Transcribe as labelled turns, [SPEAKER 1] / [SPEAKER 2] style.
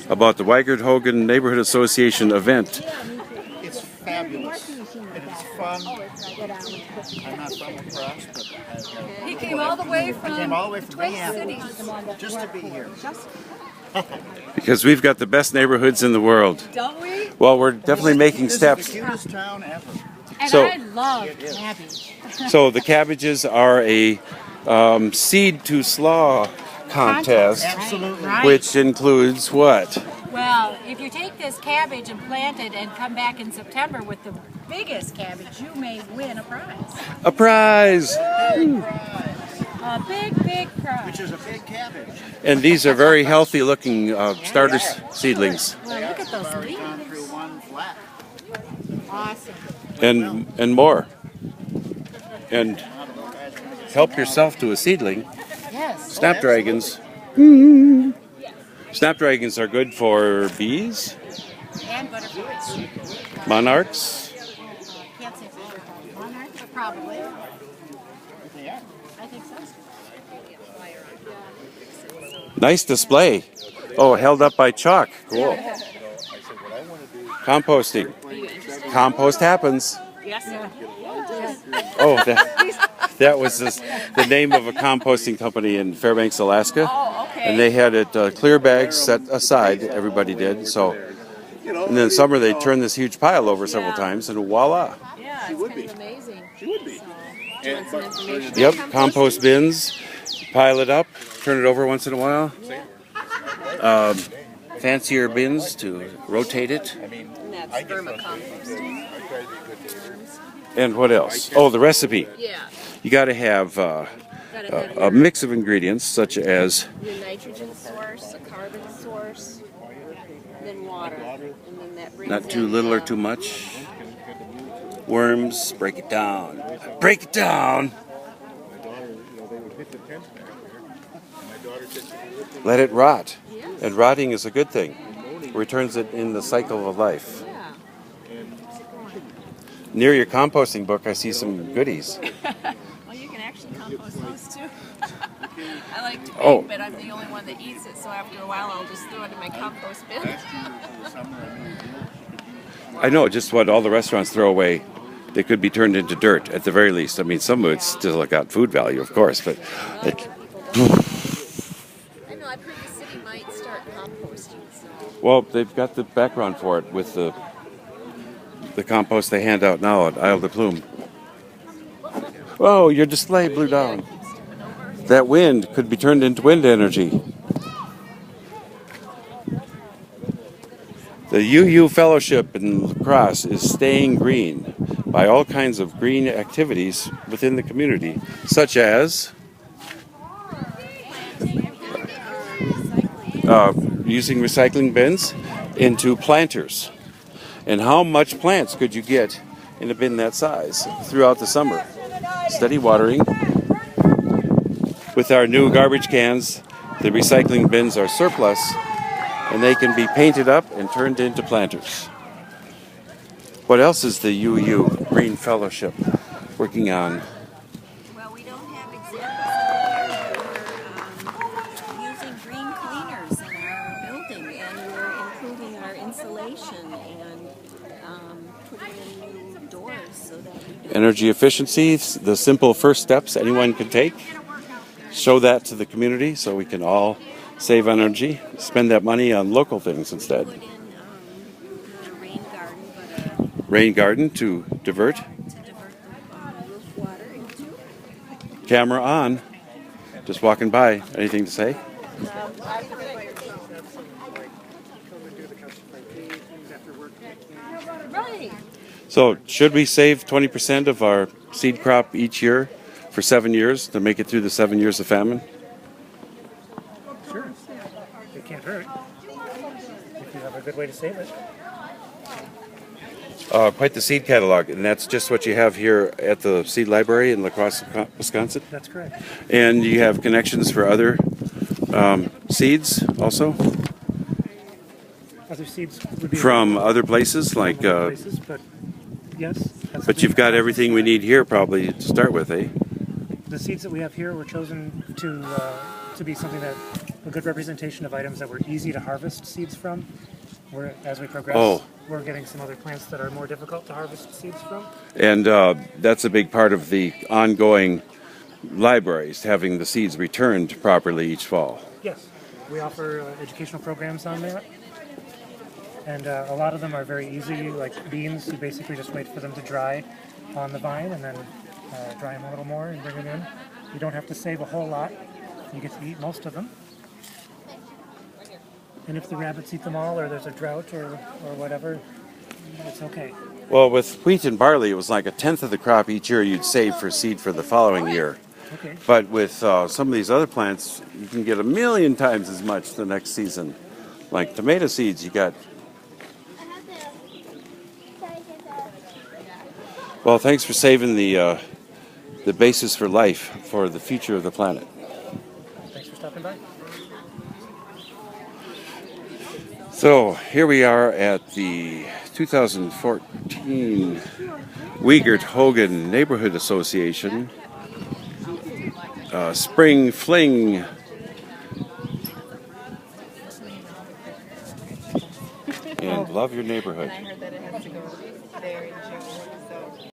[SPEAKER 1] about the Weigent-Hogan Neighborhood Association event.
[SPEAKER 2] It's fabulous and it's fun. I'm not from Crosse, but
[SPEAKER 3] he came all the way from Twin
[SPEAKER 2] Minneapolis
[SPEAKER 3] Cities
[SPEAKER 2] just to be here.
[SPEAKER 1] Because we've got the best neighborhoods in the world.
[SPEAKER 3] Don't we?
[SPEAKER 1] Well, we're definitely making steps.
[SPEAKER 2] This is the cutest town ever.
[SPEAKER 3] And
[SPEAKER 1] So-
[SPEAKER 3] I love cabbage.
[SPEAKER 1] So the cabbages are a seed to slaw contest,
[SPEAKER 2] Absolutely.
[SPEAKER 3] Right.
[SPEAKER 1] which includes what?
[SPEAKER 3] Well, if you take this cabbage and plant it and come back in September with the biggest cabbage, you may win a prize.
[SPEAKER 1] A prize!
[SPEAKER 2] Big prize,
[SPEAKER 3] A big, big prize.
[SPEAKER 2] which is a big cabbage.
[SPEAKER 1] And these are very healthy looking starter seedlings.
[SPEAKER 3] Well, look at those
[SPEAKER 2] Already gone through
[SPEAKER 3] leaves.
[SPEAKER 2] one flat.
[SPEAKER 3] Awesome.
[SPEAKER 1] And more. And help yourself to a seedling.
[SPEAKER 3] Yes.
[SPEAKER 1] Snapdragons. Snapdragons are good for bees,
[SPEAKER 3] And butterflies.
[SPEAKER 1] monarchs.
[SPEAKER 3] Can't say for sure. Monarch, but probably. I think so.
[SPEAKER 1] Nice display. Oh, held up by chalk. Cool. Composting. Compost happens.
[SPEAKER 3] Yes.
[SPEAKER 1] Oh, that was the name of a composting company in Fairbanks, Alaska.
[SPEAKER 3] Oh, okay.
[SPEAKER 1] And they had it clear bags set aside. Everybody did. So, and then summer they turned this huge pile over several times, and voila.
[SPEAKER 3] Yeah, it's kind of amazing.
[SPEAKER 2] She would be.
[SPEAKER 3] Do you want some information?
[SPEAKER 1] Yep, compost bins. Pile it up. Turn it over once in a while. Fancier bins to rotate it.
[SPEAKER 3] And that's vermicomposting.
[SPEAKER 1] And what else? Oh, the recipe.
[SPEAKER 3] Yeah.
[SPEAKER 1] You got to have a mix of ingredients such as
[SPEAKER 4] Your nitrogen source, a carbon source, then water, and then that brings
[SPEAKER 1] not too
[SPEAKER 4] in,
[SPEAKER 1] little or too much. Worms, break it down. Break it down. Let it rot. And rotting is a good thing. Returns it in the cycle of life.
[SPEAKER 3] Yeah.
[SPEAKER 1] Near your composting book, I see some goodies.
[SPEAKER 4] Well, you can actually compost those too. I like to bake,
[SPEAKER 1] Oh.
[SPEAKER 4] but I'm the only one that eats it, so after a while I'll just throw it in my compost bin.
[SPEAKER 1] I know just what all the restaurants throw away. They could be turned into dirt at the very least. I mean, some of it's still got food value, of course, but it,
[SPEAKER 4] I know, I think the city might start composting, so.
[SPEAKER 1] well, they've got the background for it with the compost they hand out now at Isle de Plume. Oh, your display blew down. That wind could be turned into wind energy. The UU Fellowship in Crosse is staying green by all kinds of green activities within the community, such as using recycling bins into planters. And how much plants could you get in a bin that size throughout the summer? Steady watering. With our new garbage cans, the recycling bins are surplus, and they can be painted up and turned into planters. What else is the UU Green Fellowship working on?
[SPEAKER 4] Well, we don't have examples of we're using green cleaners in our building, and we're improving our insulation and putting in new doors so that we don't.
[SPEAKER 1] Energy efficiency, the simple first steps anyone can take. Show that to the community so we can all save energy, spend that money on local things instead.
[SPEAKER 4] Put in not a rain garden, but
[SPEAKER 1] Rain garden to divert.
[SPEAKER 4] to divert the roof water into.
[SPEAKER 1] Camera on. Just walking by. Anything to say?
[SPEAKER 3] Right.
[SPEAKER 1] So, should we save 20% of our seed crop each year for 7 years to make it through the 7 years of famine?
[SPEAKER 5] Sure. It can't hurt. If you have a good way to save it.
[SPEAKER 1] Quite the seed catalog, and that's just what you have here at the seed library in La Crosse, Wisconsin.
[SPEAKER 5] That's correct.
[SPEAKER 1] And you have connections for other seeds also
[SPEAKER 5] Other seeds would be
[SPEAKER 1] from other places, like.
[SPEAKER 5] places, but yes. That's
[SPEAKER 1] But you've got everything we need here, probably to start with, eh?
[SPEAKER 5] The seeds that we have here were chosen to be something that a good representation of items that were easy to harvest seeds from. As we progress,
[SPEAKER 1] Oh.
[SPEAKER 5] we're getting some other plants that are more difficult to harvest seeds from.
[SPEAKER 1] And that's a big part of the ongoing libraries, having the seeds returned properly each fall.
[SPEAKER 5] Yes, we offer educational programs on that. And a lot of them are very easy, like beans. You basically just wait for them to dry on the vine and then dry them a little more and bring them in. You don't have to save a whole lot. You get to eat most of them. And if the rabbits eat them all, or there's a drought or whatever, it's okay.
[SPEAKER 1] Well, with wheat and barley, it was like 1/10 of the crop each year you'd save for seed for the following year.
[SPEAKER 5] Okay.
[SPEAKER 1] But with some of these other plants, you can get 1,000,000 times as much the next season. Like tomato seeds, you got. Well, thanks for saving the basis for life for the future of the planet.
[SPEAKER 5] Thanks for stopping by.
[SPEAKER 1] So here we are at the 2014 Weigent-Hogan Neighborhood Association Spring Fling. And love your neighborhood.
[SPEAKER 6] I heard that it has to go there in June.